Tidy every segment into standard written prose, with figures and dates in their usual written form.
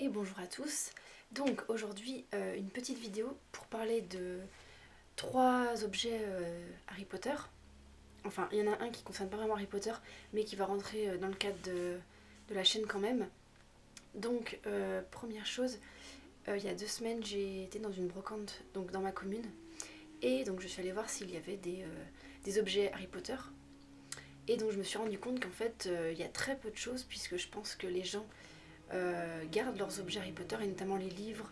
Et bonjour à tous. Donc aujourd'hui une petite vidéo pour parler de 3 objets Harry Potter. Enfin il y en a un qui ne concerne pas vraiment Harry Potter mais qui va rentrer dans le cadre de la chaîne quand même. Donc première chose, il y a 2 semaines j'ai été dans une brocante donc dans ma commune. Et donc je suis allée voir s'il y avait des objets Harry Potter. Et donc je me suis rendu compte qu'en fait il y a très peu de choses puisque je pense que les gens gardent leurs objets Harry Potter et notamment les livres,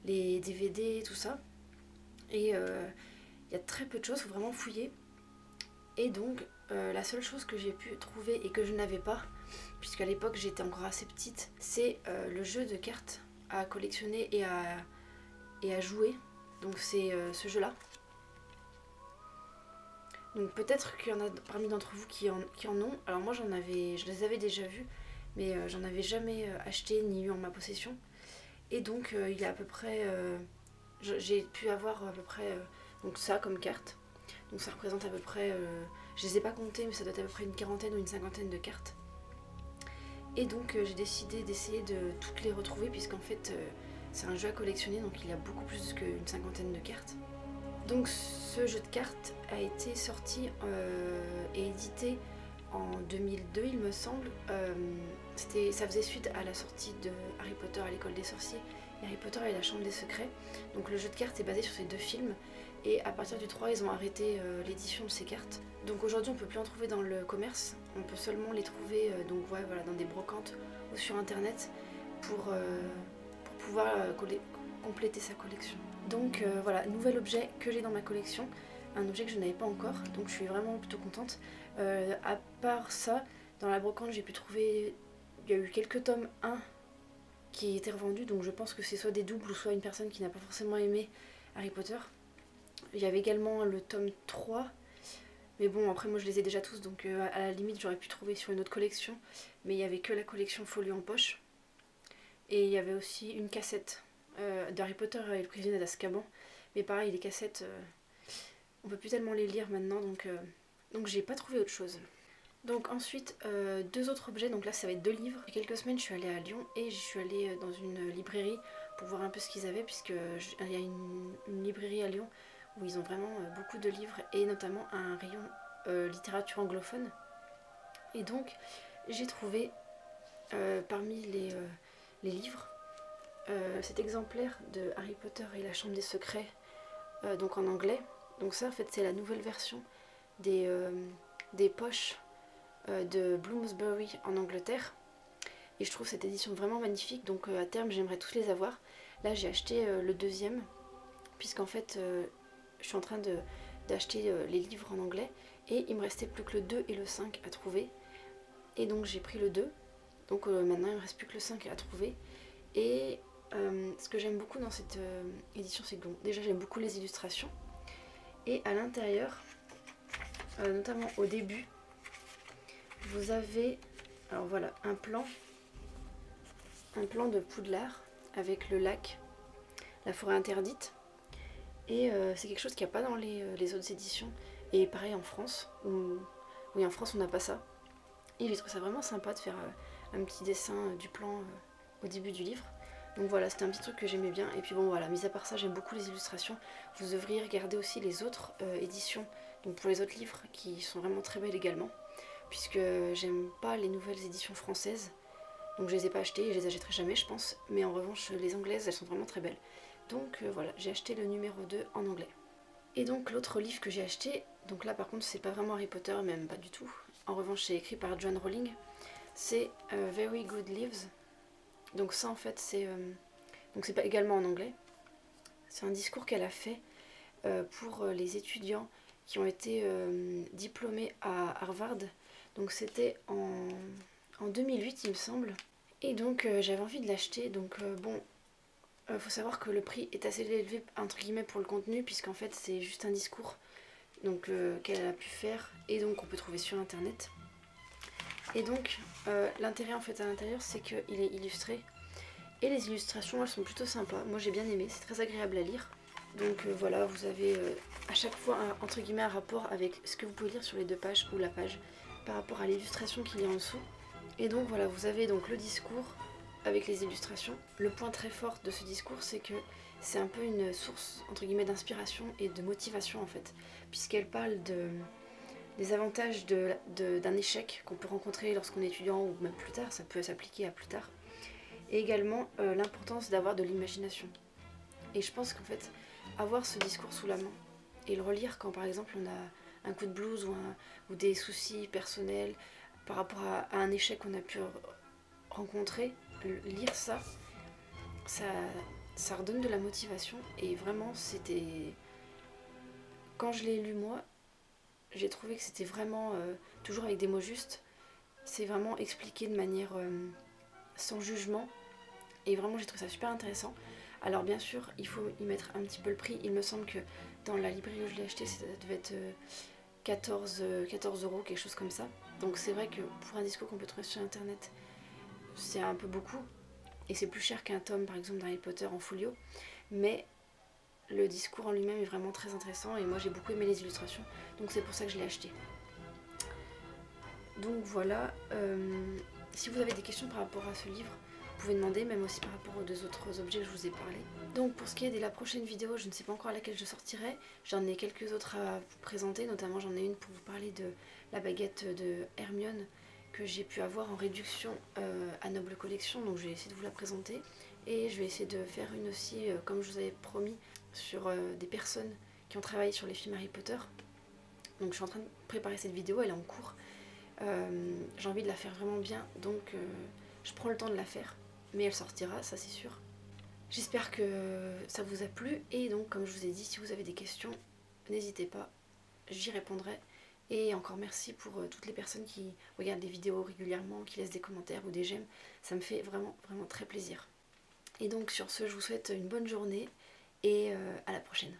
les DVD, tout ça. Et il y a très peu de choses, il faut vraiment fouiller. Et donc la seule chose que j'ai pu trouver et que je n'avais pas, puisqu'à l'époque j'étais encore assez petite, c'est le jeu de cartes à collectionner et à jouer. Donc c'est ce jeu là. Donc peut-être qu'il y en a parmi d'entre vous qui en ont. Alors moi je les avais déjà vus, mais j'en avais jamais acheté ni eu en ma possession. Et donc il y a à peu près, j'ai pu avoir à peu près donc ça comme carte. Donc ça représente à peu près, je les ai pas comptées mais ça doit être à peu près une quarantaine ou une cinquantaine de cartes. Et donc j'ai décidé d'essayer de toutes les retrouver puisqu'en fait c'est un jeu à collectionner donc il y a beaucoup plus qu'une cinquantaine de cartes. Donc ce jeu de cartes a été sorti et édité en 2002 il me semble. Ça faisait suite à la sortie de Harry Potter à l'école des sorciers et Harry Potter et la chambre des secrets. Donc le jeu de cartes est basé sur ces 2 films et à partir du 3 ils ont arrêté l'édition de ces cartes. Donc aujourd'hui on peut plus en trouver dans le commerce, on peut seulement les trouver donc ouais, voilà, dans des brocantes ou sur internet pour pouvoir compléter sa collection. Donc voilà, nouvel objet que j'ai dans ma collection, un objet que je n'avais pas encore, donc je suis vraiment plutôt contente. À part ça, dans la brocante j'ai pu trouver, il y a eu quelques tomes 1 qui étaient revendus, donc je pense que c'est soit des doubles ou soit une personne qui n'a pas forcément aimé Harry Potter. Il y avait également le tome 3, mais bon après moi je les ai déjà tous, donc à la limite j'aurais pu trouver sur une autre collection, mais il n'y avait que la collection Folio en poche. Et il y avait aussi une cassette d'Harry Potter et le prisonnier d'Azkaban. Mais pareil, les cassettes, on peut plus tellement les lire maintenant, donc j'ai pas trouvé autre chose. Donc ensuite, 2 autres objets, donc là ça va être 2 livres. Il y a quelques semaines je suis allée à Lyon et je suis allée dans une librairie pour voir un peu ce qu'ils avaient, puisqu'il y a une librairie à Lyon où ils ont vraiment beaucoup de livres et notamment un rayon littérature anglophone. Et donc j'ai trouvé parmi les livres cet exemplaire de Harry Potter et la chambre des secrets, donc en anglais. Donc ça en fait c'est la nouvelle version des poches de Bloomsbury en Angleterre. Et je trouve cette édition vraiment magnifique, donc à terme j'aimerais tous les avoir. Là j'ai acheté le 2e, puisqu'en fait je suis en train d'acheter les livres en anglais, et il me restait plus que le 2 et le 5 à trouver. Et donc j'ai pris le 2, donc maintenant il me reste plus que le 5 à trouver. Et ce que j'aime beaucoup dans cette édition, c'est que bon, déjà j'aime beaucoup les illustrations. Et à l'intérieur, notamment au début, vous avez, alors voilà, un plan de Poudlard avec le lac, la forêt interdite. Et c'est quelque chose qu'il n'y a pas dans les autres éditions. Et pareil en France, oui en France on n'a pas ça. Et j'ai trouvé ça vraiment sympa de faire un petit dessin du plan au début du livre. Donc voilà, c'était un petit truc que j'aimais bien. Et puis bon voilà, mis à part ça, j'aime beaucoup les illustrations. Vous devriez regarder aussi les autres éditions, donc pour les autres livres, qui sont vraiment très belles également. Puisque j'aime pas les nouvelles éditions françaises, donc je les ai pas achetées et je les achèterai jamais je pense. Mais en revanche, les anglaises, elles sont vraiment très belles. Donc voilà, j'ai acheté le numéro 2 en anglais. Et donc l'autre livre que j'ai acheté, donc là par contre c'est pas vraiment Harry Potter, même pas du tout. En revanche c'est écrit par Joanne Rowling, c'est Very Good Lives. Donc ça en fait c'est donc c'est pas également en anglais. C'est un discours qu'elle a fait pour les étudiants qui ont été diplômés à Harvard. Donc c'était en 2008 il me semble. Et donc j'avais envie de l'acheter. Donc bon, faut savoir que le prix est assez élevé entre guillemets pour le contenu, puisqu'en fait c'est juste un discours donc qu'elle a pu faire et donc on peut trouver sur internet. Et donc l'intérêt en fait à l'intérieur c'est qu'il est illustré et les illustrations elles sont plutôt sympas. Moi j'ai bien aimé, c'est très agréable à lire. Donc voilà, vous avez à chaque fois entre guillemets un rapport avec ce que vous pouvez lire sur les 2 pages ou la page par rapport à l'illustration qu'il y a en dessous. Et donc voilà, vous avez donc le discours avec les illustrations. Le point très fort de ce discours, c'est que c'est un peu une source entre guillemets d'inspiration et de motivation en fait, puisqu'elle parle des avantages d'un échec qu'on peut rencontrer lorsqu'on est étudiant ou même plus tard, ça peut s'appliquer à plus tard, et également l'importance d'avoir de l'imagination. Et je pense qu'en fait, avoir ce discours sous la main et le relire quand par exemple on a un coup de blues ou des soucis personnels par rapport à un échec qu'on a pu rencontrer, lire ça, ça redonne de la motivation. Et vraiment, c'était... Quand je l'ai lu moi, j'ai trouvé que c'était vraiment, toujours avec des mots justes, c'est vraiment expliqué de manière sans jugement. Et vraiment, j'ai trouvé ça super intéressant. Alors bien sûr, il faut y mettre un petit peu le prix. Il me semble que dans la librairie où je l'ai acheté, ça devait être 14 euros, quelque chose comme ça. Donc c'est vrai que pour un discours qu'on peut trouver sur internet, c'est un peu beaucoup. Et c'est plus cher qu'un tome par exemple d'Harry Potter en folio. Mais le discours en lui-même est vraiment très intéressant. Et moi j'ai beaucoup aimé les illustrations. Donc c'est pour ça que je l'ai acheté. Donc voilà. Si vous avez des questions par rapport à ce livre, vous pouvez demander, même aussi par rapport aux deux autres objets que je vous ai parlé. Donc pour ce qui est de la prochaine vidéo, je ne sais pas encore à laquelle je sortirai. J'en ai quelques autres à vous présenter, notamment j'en ai une pour vous parler de la baguette de Hermione que j'ai pu avoir en réduction à Noble Collection. Donc je vais essayer de vous la présenter. Et je vais essayer de faire une aussi, comme je vous avais promis, sur des personnes qui ont travaillé sur les films Harry Potter. Donc je suis en train de préparer cette vidéo, elle est en cours. J'ai envie de la faire vraiment bien, donc je prends le temps de la faire. Mais elle sortira, ça c'est sûr. J'espère que ça vous a plu, et donc comme je vous ai dit, si vous avez des questions, n'hésitez pas, j'y répondrai. Et encore merci pour toutes les personnes qui regardent les vidéos régulièrement, qui laissent des commentaires ou des j'aime, ça me fait vraiment très plaisir. Et donc sur ce, je vous souhaite une bonne journée et à la prochaine.